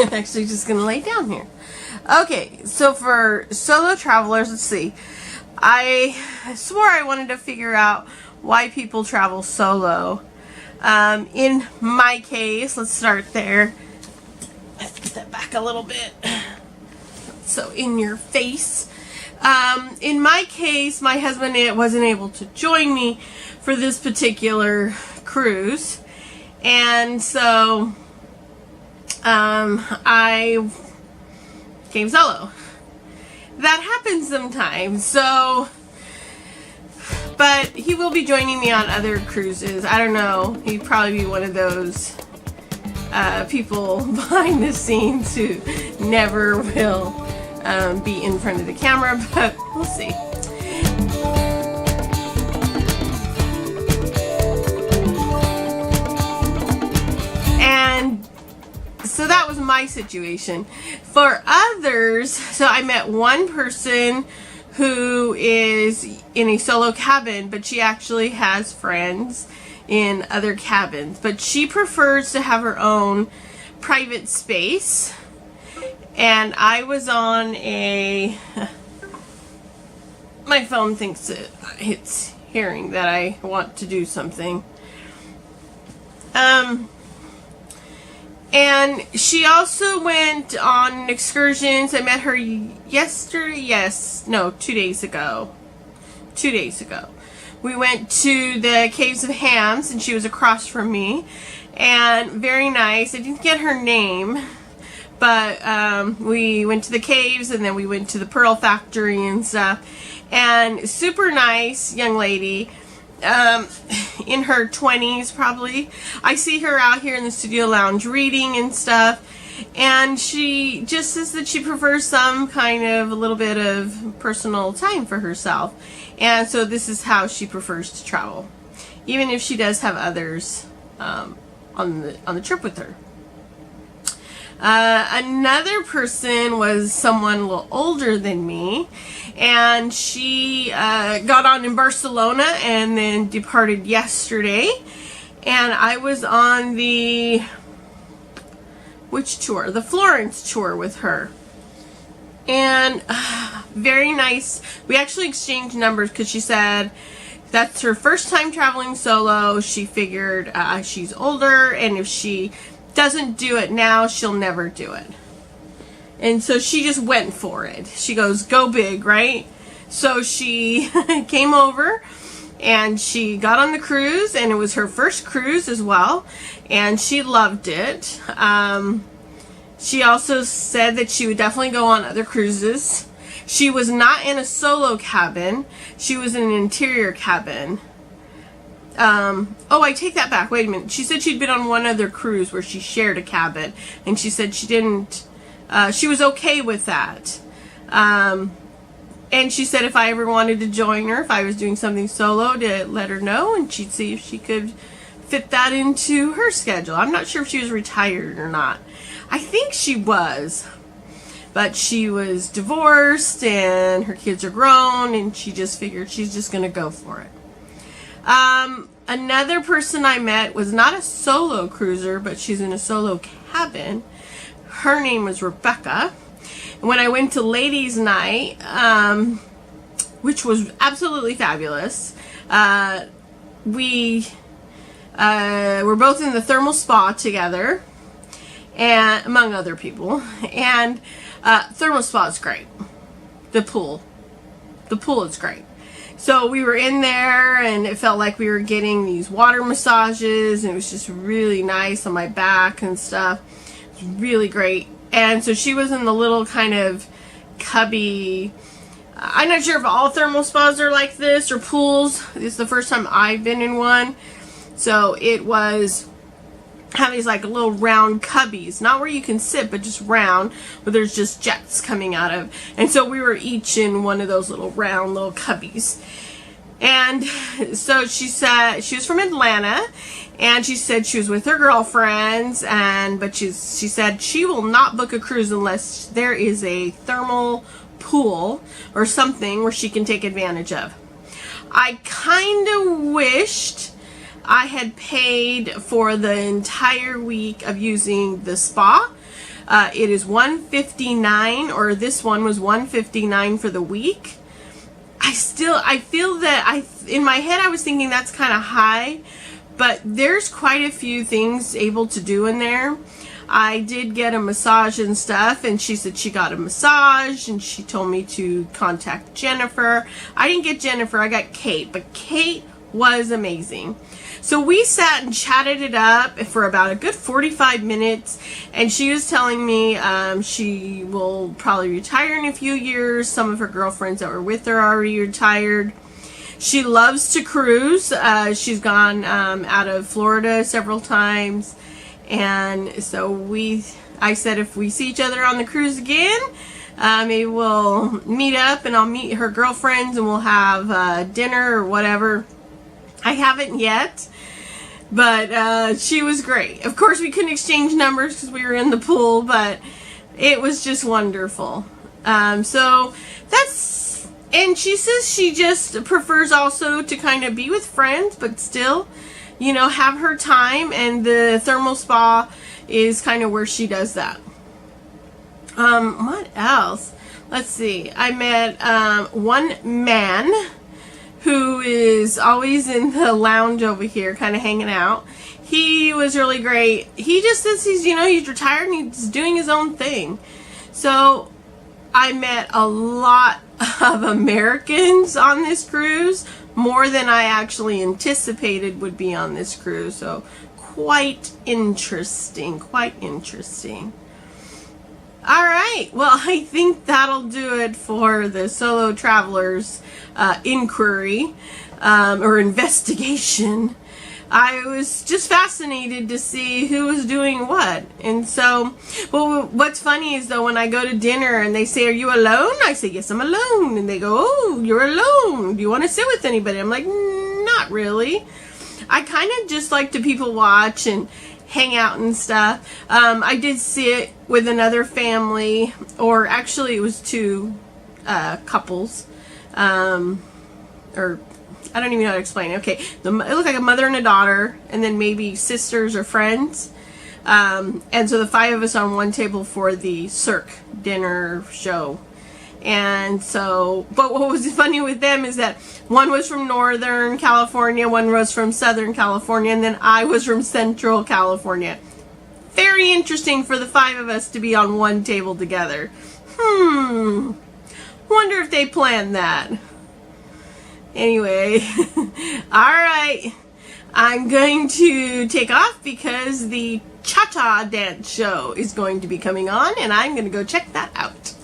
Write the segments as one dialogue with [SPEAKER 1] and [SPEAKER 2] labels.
[SPEAKER 1] I'm actually just going to lay down here. Okay, so for solo travelers, let's see. I swore I wanted to figure out why people travel solo. In my case, let's start there. Let's get that back a little bit. So in your face. In my case, my husband wasn't able to join me for this particular cruise. And so I came solo. That happens sometimes. So, but he will be joining me on other cruises. I don't know. He'd probably be one of those people behind the scenes who never will be in front of the camera, but we'll see. And so that was my situation. For others, so I met one person who is in a solo cabin, but she actually has friends in other cabins. But she prefers to have her own private space. And I was on my phone thinks it's hearing that I want to do something. And she also went on excursions. I met her yesterday. 2 days ago. 2 days ago. We went to the Caves of Hams, and she was across from me. And very nice. I didn't get her name, but we went to the caves, and then we went to the Pearl Factory and stuff. And super nice young lady. In her 20s probably. I see her out here in the studio lounge reading and stuff, and she just says that she prefers some kind of a little bit of personal time for herself, and so this is how she prefers to travel, even if she does have others on the trip with her. Another person was someone a little older than me, and she got on in Barcelona and then departed yesterday, and I was on the the Florence tour with her, and very nice. We actually exchanged numbers because she said that's her first time traveling solo. She figured she's older, and if she doesn't do it now, she'll never do it. And so she just went for it. She goes, go big, right? So she came over and she got on the cruise, and it was her first cruise as well, and she loved it. She also said that she would definitely go on other cruises. She was not in a solo cabin. She was in an interior cabin. Oh, I take that back. Wait a minute. She said she'd been on one other cruise where she shared a cabin, and she said she didn't, she was okay with that. And she said if I ever wanted to join her, if I was doing something solo, to let her know, and she'd see if she could fit that into her schedule. I'm not sure if she was retired or not. I think she was, but she was divorced and her kids are grown, and she just figured she's just going to go for it. Another person I met was not a solo cruiser, but she's in a solo cabin. Her name was Rebecca. And when I went to ladies' night, which was absolutely fabulous, we were both in the thermal spa together, and among other people. And thermal spa is great. The pool is great. So we were in there, and it felt like we were getting these water massages, and it was just really nice on my back and stuff. It was really great. And so she was in the little kind of cubby. I'm not sure if all thermal spas are like this, or pools. This is the first time I've been in one. So it was have these like little round cubbies, not where you can sit, but just round, where there's just jets coming out of. And so we were each in one of those little round little cubbies. And so she said she was from Atlanta, and she said she was with her girlfriends, but she said she will not book a cruise unless there is a thermal pool or something where she can take advantage of. I kind of wished I had paid for the entire week of using the spa. It is $159, or this one was $159 for the week. I feel that in my head I was thinking that's kind of high, but there's quite a few things able to do in there. I did get a massage and stuff, and she said she got a massage, and she told me to contact Jennifer. I didn't get Jennifer, I got Kate, but Kate was amazing. So we sat and chatted it up for about a good 45 minutes, and she was telling me she will probably retire in a few years. Some of her girlfriends that were with her are already retired. She loves to cruise. She's gone out of Florida several times. And so I said if we see each other on the cruise again, maybe we'll meet up and I'll meet her girlfriends and we'll have dinner or whatever. I haven't yet, but she was great. Of course, we couldn't exchange numbers because we were in the pool, but it was just wonderful. So that's, and she says she just prefers also to kind of be with friends, but still, you know, have her time, and the thermal spa is kind of where she does that. What else? Let's see. I met one man who is always in the lounge over here kind of hanging out. He was really great. He just says he's retired and he's doing his own thing. So I met a lot of Americans on this cruise, more than I actually anticipated would be on this cruise. So quite interesting, All right, well, I think that'll do it for the solo travelers inquiry or investigation. I was just fascinated to see who was doing what. And so, well, what's funny is though, when I go to dinner and they say, "Are you alone?" I say, "Yes, I'm alone." And they go, "Oh, you're alone. Do you want to sit with anybody?" I'm like, "Not really." I kind of just like to people watch and hang out and stuff. I did sit with another family, or actually it was two couples, or I don't even know how to explain it. Okay, it looked like a mother and a daughter, and then maybe sisters or friends. And so the five of us on one table for the Cirque dinner show. And so, but what was funny with them is that one was from Northern California, one was from Southern California, and then I was from Central California. Very interesting for the five of us to be on one table together. Wonder if they planned that. Anyway, alright, I'm going to take off because the Cha-Cha dance show is going to be coming on, and I'm going to go check that out.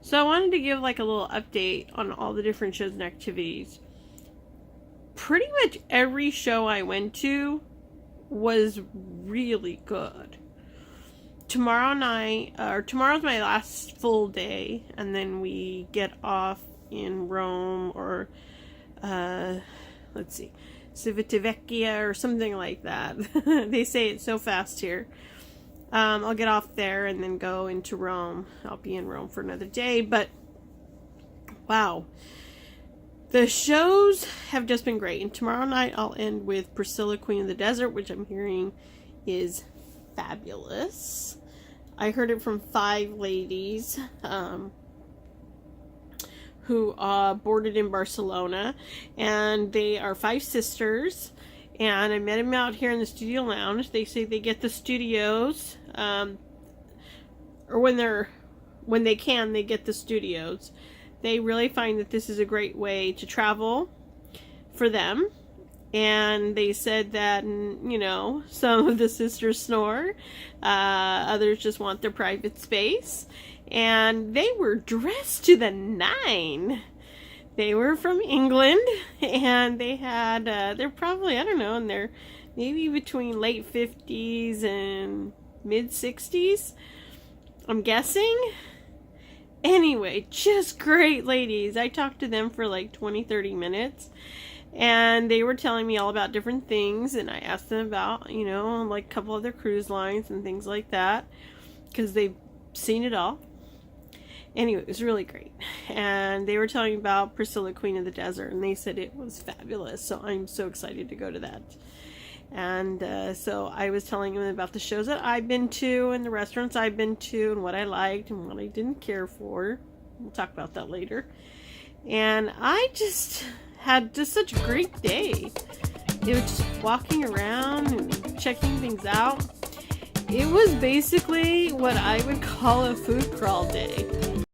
[SPEAKER 1] So I wanted to give like a little update on all the different shows and activities. Pretty much every show I went to was really good. Tomorrow's my last full day, and then we get off in Rome, or let's see, Civitavecchia or something like that. They say it so fast here. I'll get off there and then go into Rome. I'll be in Rome for another day, but wow, the shows have just been great. And tomorrow night I'll end with Priscilla, Queen of the Desert, which I'm hearing is fabulous. I heard it from 5 ladies who boarded in Barcelona, and they are 5 sisters, and I met them out here in the studio lounge. They say they get the studios, or when they can, they get the studios. They really find that this is a great way to travel for them, and they said that, you know, some of the sisters snore, others just want their private space. And they were dressed to the nine. They were from England, and they had, they're probably, I don't know, in their maybe between late 50s and mid 60s, I'm guessing. Anyway, just great ladies. I talked to them for like 20-30 minutes, and they were telling me all about different things, and I asked them about, you know, like a couple other cruise lines and things like that, because they've seen it all. Anyway, it was really great. And they were telling about Priscilla, Queen of the Desert, and they said it was fabulous. So I'm so excited to go to that. And so I was telling him about the shows that I've been to and the restaurants I've been to and what I liked and what I didn't care for. We'll talk about that later. And I just had just such a great day. It was just walking around and checking things out. It was basically what I would call a food crawl day.